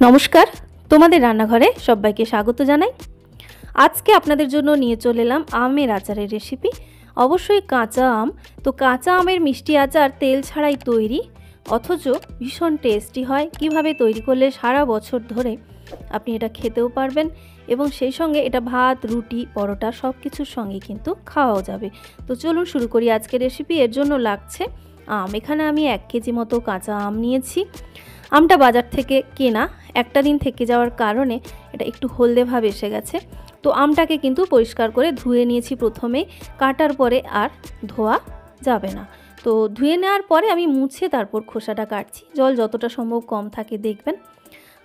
নমস্কার, তোমাদের রান্নাঘরে সবাইকে স্বাগত জানাই। আজকে আপনাদের জন্য নিয়ে চলে এলাম আমের আচারের রেসিপি। অবশ্যই কাঁচা আম। তো কাঁচা আমের মিষ্টি আচার তেল ছাড়াই তৈরি, অথচ ভীষণ টেস্টি হয়। কিভাবে তৈরি করলে সারা বছর ধরে আপনি এটা খেতেও পারবেন এবং সেই সঙ্গে এটা ভাত, রুটি, পরোটা সব কিছুর সঙ্গে কিন্তু খাওয়াও যাবে। তো চলুন শুরু করি আজকের রেসিপি। এর জন্য লাগছে আম। এখানে আমি 1 কেজি মতো কাঁচা আম নিয়েছি। আমটা বাজার থেকে কেনা, একটা দিন থেকে যাওয়ার কারণে এটা একটু হলদে ভাব এসে গেছে। তো আমটাকে কিন্তু পরিষ্কার করে ধুয়ে নিয়েছি প্রথমে, কাটার পরে আর ধোয়া যাবে না। তো ধুয়ে নেওয়ার পরে আমি মুছে তারপর খোসাটা কাটছি। জল যতটা সম্ভব কম থাকে দেখবেন।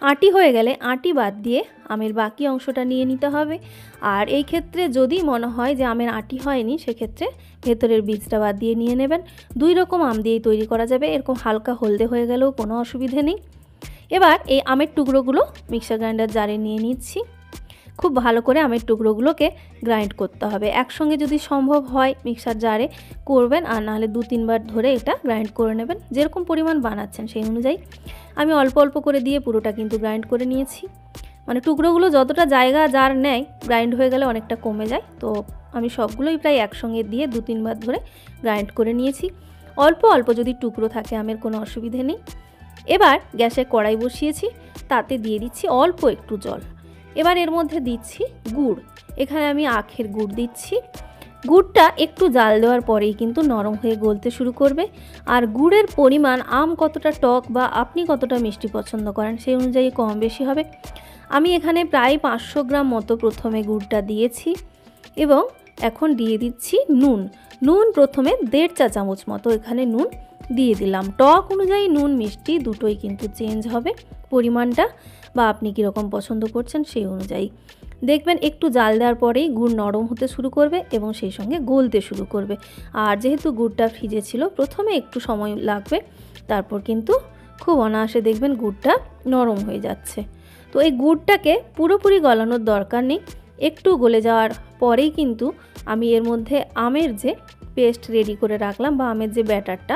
আঁটি হয়ে গেলে আঁটি বাদ দিয়ে আমের বাকি অংশটা নিয়ে নিতে হবে। আর এই ক্ষেত্রে যদি মনে হয় যে আমের আঁটি হয়নি, সেক্ষেত্রে ভেতরের বীজটা বাদ দিয়ে নিয়ে নেবেন। 2 রকম আম দিয়েই তৈরি করা যাবে। এরকম হালকা হলদে হয়ে গেলেও কোনো অসুবিধে নেই। এবার এই আমের টুকরোগুলো মিক্সার গ্রাইন্ডার জারে নিয়ে নিচ্ছি। খুব ভালো করে আমের টুকরোগুলোকে গ্রাইন্ড করতে হবে। একসঙ্গে যদি সম্ভব হয় মিক্সার জারে করবেন, আর নাহলে 2-3 বার ধরে এটা গ্রাইন্ড করে নেবেন। যেরকম পরিমাণ বানাচ্ছেন সেই অনুযায়ী। আমি অল্প অল্প করে দিয়ে পুরোটা কিন্তু গ্রাইন্ড করে নিয়েছি। মানে টুকরোগুলো যতটা জায়গা জার নেয়, গ্রাইন্ড হয়ে গেলে অনেকটা কমে যায়। তো আমি সবগুলোই প্রায় একসঙ্গে দিয়ে 2-3 বার ধরে গ্রাইন্ড করে নিয়েছি। অল্প অল্প যদি টুকরো থাকে আমের কোনো অসুবিধে নেই। এবার গ্যাসে কড়াই বসিয়েছি, তাতে দিয়ে দিচ্ছি অল্প একটু জল। এবার এর মধ্যে দিচ্ছি গুড়। এখানে আমি আখের গুড় দিচ্ছি। গুড়টা একটু জাল দেওয়ার পরেই কিন্তু নরম হয়ে গলতে শুরু করবে। আর গুড়ের পরিমাণ আম কতটা টক বা আপনি কতটা মিষ্টি পছন্দ করেন সেই অনুযায়ী কম বেশি হবে। আমি এখানে প্রায় 500 গ্রাম মতো প্রথমে গুড়টা দিয়েছি এবং এখন দিয়ে দিচ্ছি নুন। নুন প্রথমে 1.5 চা চামচ মতো এখানে নুন দিয়ে দিলাম। টক অনুযায়ী নুন মিষ্টি দুটোই কিন্তু চেঞ্জ হবে পরিমাণটা, বা আপনি কীরকম পছন্দ করছেন সেই অনুযায়ী। দেখবেন একটু জাল দেওয়ার পরেই গুড় নরম হতে শুরু করবে এবং সেই সঙ্গে গলতে শুরু করবে। আর যেহেতু গুড়টা ফ্রিজে ছিল, প্রথমে একটু সময় লাগবে, তারপর কিন্তু খুব অনায়াসে দেখবেন গুড়টা নরম হয়ে যাচ্ছে। তো এই গুড়টাকে পুরোপুরি গলানোর দরকার নেই। একটু গলে যাওয়ার পরেই কিন্তু আমি এর মধ্যে আমের যে পেস্ট রেডি করে রাখলাম বা আমের যে ব্যাটারটা,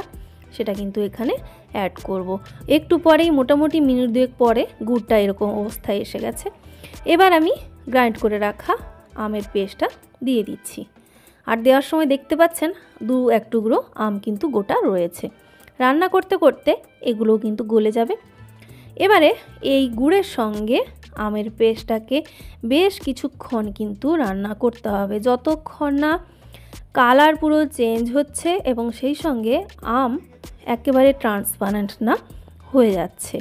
সেটা কিন্তু এখানে অ্যাড করব। একটু পরেই, মোটামুটি মিনিট 2 পরে গুড়টা এরকম অবস্থায় এসে গেছে। এবার আমি গ্রাইন্ড করে রাখা আমের পেস্টটা দিয়ে দিচ্ছি। আর দেওয়ার সময় দেখতে পাচ্ছেন 2-1 টুকরো আম কিন্তু গোটা রয়েছে। রান্না করতে করতে এগুলোও কিন্তু গলে যাবে। এবারে এই গুড়ের সঙ্গে আমের পেস্টটাকে বেশ কিছুক্ষণ কিন্তু রান্না করতে হবে, যতক্ষণ না কালার পুরো চেঞ্জ হচ্ছে এবং সেই সঙ্গে আম একেবারে ট্রান্সপারেন্ট না হয়ে যাচ্ছে।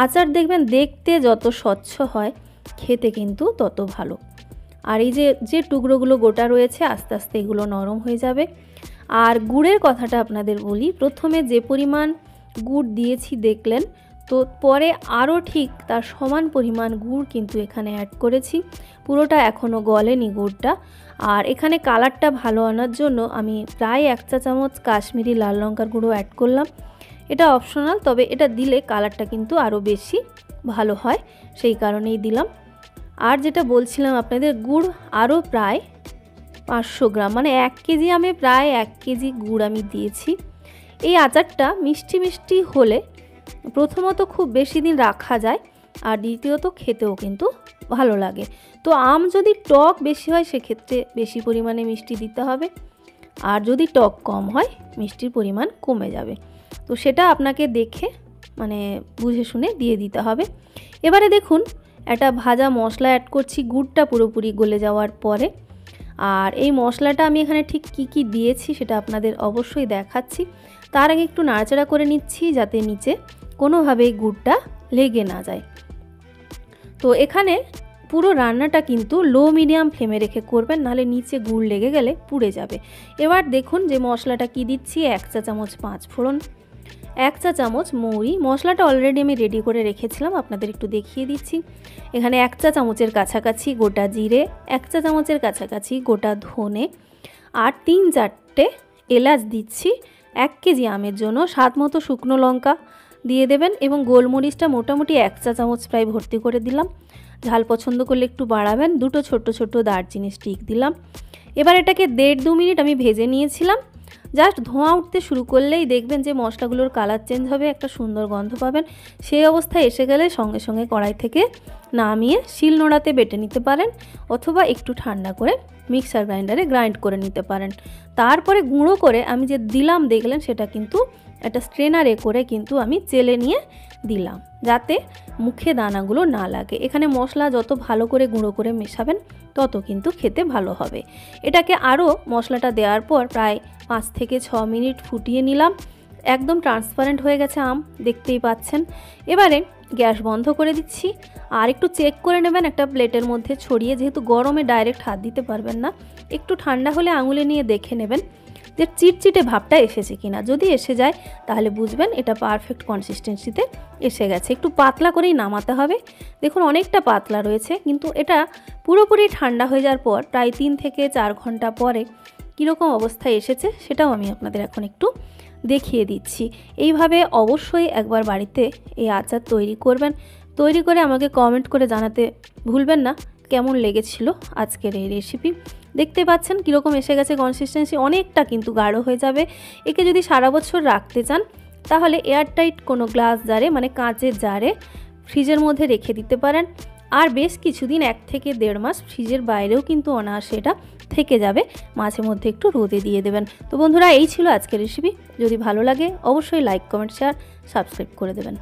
আচার দেখবেন দেখতে যত স্বচ্ছ হয়, খেতে কিন্তু তত ভালো। আর এই যে টুকরোগুলো গোটা রয়েছে, আস্তে আস্তে এগুলো নরম হয়ে যাবে। আর গুড়ের কথাটা আপনাদের বলি, প্রথমে যে পরিমাণ গুড় দিয়েছি দেখলেন, তো পরে আরও ঠিক তার সমান পরিমাণ গুড় কিন্তু এখানে অ্যাড করেছি। পুরোটা এখনও গলেনি গুড়টা। আর এখানে কালারটা ভালো আনার জন্য আমি প্রায় 1 চা চামচ কাশ্মীরি লাল লঙ্কার গুঁড়ো অ্যাড করলাম। এটা অপশনাল, তবে এটা দিলে কালারটা কিন্তু আরও বেশি ভালো হয়, সেই কারণেই দিলাম। আর যেটা বলছিলাম আপনাদের, গুড় আরও প্রায় 500 গ্রাম, মানে 1 কেজি আমে প্রায় 1 কেজি গুড় আমি দিয়েছি। এই আচারটা মিষ্টি মিষ্টি হলে প্রথমত খুব বেশি দিন রাখা যায়, আর দ্বিতীয়ত খেতেও কিন্তু ভালো লাগে। তো আম যদি টক বেশি হয়, সেক্ষেত্রে বেশি পরিমাণে মিষ্টি দিতে হবে, আর যদি টক কম হয় মিষ্টির পরিমাণ কমে যাবে। তো সেটা আপনাকে দেখে মানে বুঝে শুনে দিয়ে দিতে হবে। এবারে দেখুন একটা ভাজা মশলা অ্যাড করছি গুড়টা পুরোপুরি গলে যাওয়ার পরে। আর এই মশলাটা আমি এখানে ঠিক কি দিয়েছি সেটা আপনাদের অবশ্যই দেখাচ্ছি। তার আগে একটু নাড়াচাড়া করে নিচ্ছি, যাতে নিচে কোনোভাবেই গুড়টা লেগে না যায়। তো এখানে পুরো রান্নাটা কিন্তু লো মিডিয়াম ফ্লেমে রেখে করবেন, নাহলে নিচে গুড় লেগে গেলে পুড়ে যাবে। এবার দেখুন যে মশলাটা কি দিচ্ছি। 1 চা চামচ 5 ফোড়ন, 1 চা চামচ মৌরি। মশলাটা অলরেডি আমি রেডি করে রেখেছিলাম, আপনাদের একটু দেখিয়ে দিচ্ছি। এখানে 1 চা চামচের কাছাকাছি গোটা জিরে, 1 চা চামচের কাছাকাছি গোটা ধনে, আর 3-4টে এলাচ দিচ্ছি। 1 কেজি আমের জন্য স্বাদ মতো শুকনো লঙ্কা দিয়ে দেবেন এবং গোলমরিচটা মোটামুটি 1 চা চামচ প্রায় ভর্তি করে দিলাম। ঝাল পছন্দ করলে একটু বাড়াবেন। 2টো ছোট ছোট দারচিনি স্টিক দিলাম। এবার এটাকে 1.5-2 মিনিট আমি ভেজে নিয়েছিলাম। জাস্ট ধোঁয়া উঠতে শুরু করলেই দেখবেন যে মশলাগুলোর কালার চেঞ্জ হবে, একটা সুন্দর গন্ধ পাবেন। সেই অবস্থায় এসে গেলে সঙ্গে সঙ্গে কড়াই থেকে নামিয়ে শিলনোড়াতে বেটে নিতে পারেন, অথবা একটু ঠান্ডা করে মিক্সার গ্রাইন্ডারে গ্রাইন্ড করে নিতে পারেন। তারপরে গুঁড়ো করে আমি যে দিলাম দেখলেন, সেটা কিন্তু একটা স্ট্রেনারে করে কিন্তু আমি চেলে নিয়ে দিলাম, যাতে মুখে দানাগুলো না লাগে। এখানে মশলা যত ভালো করে গুঁড়ো করে মেশাবেন তত কিন্তু খেতে ভালো হবে। এটাকে আরও মশলাটা দেওয়ার পর প্রায় 5 থেকে 6 মিনিট ফুটিয়ে নিলাম। একদম ট্রান্সপারেন্ট হয়ে গেছে আম, দেখতেই পাচ্ছেন। এবারে গ্যাস বন্ধ করে দিচ্ছি, আর একটু চেক করে নেবেন একটা প্লেটের মধ্যে ছড়িয়ে, যেহেতু গরমে ডাইরেক্ট হাত দিতে পারবেন না, একটু ঠান্ডা হলে আঙুলে নিয়ে দেখে নেবেন যে চিটচিটে ভাবটা এসেছে কিনা। যদি এসে যায় তাহলে বুঝবেন এটা পারফেক্ট কনসিস্টেন্সিতে এসে গেছে। একটু পাতলা করেই নামাতে হবে। দেখুন অনেকটা পাতলা রয়েছে, কিন্তু এটা পুরোপুরি ঠান্ডা হয়ে যাওয়ার পর প্রায় 3 থেকে 4 ঘন্টা পরে কীরকম অবস্থায় এসেছে সেটাও আমি আপনাদের এখন একটু দেখিয়ে দিচ্ছি। এইভাবে অবশ্যই একবার বাড়িতে এই আচার তৈরি করবেন। তৈরি করে আমাকে কমেন্ট করে জানাতে ভুলবেন না কেমন লেগেছিল আজকের এই রেসিপি। দেখতে পাচ্ছেন কীরকম এসে গেছে কনসিস্টেন্সি, অনেকটা কিন্তু গাঢ় হয়ে যাবে। একে যদি সারা বছর রাখতে চান তাহলে এয়ারটাইট কোনো গ্লাস জারে, মানে কাঁচের জারে ফ্রিজের মধ্যে রেখে দিতে পারেন। আর বেশ কিছুদিন 1 থেকে 1.5 মাস ফ্রিজের বাইরেও কিন্তু অনায়াসে এটা থেকে যাবে। মাঝে মধ্যে একটু রোদে দিয়ে দেবেন। তো বন্ধুরা, এই ছিল আজকের রেসিপি। যদি ভালো লাগে অবশ্যই লাইক, কমেন্ট, শেয়ার, সাবস্ক্রাইব করে দেবেন।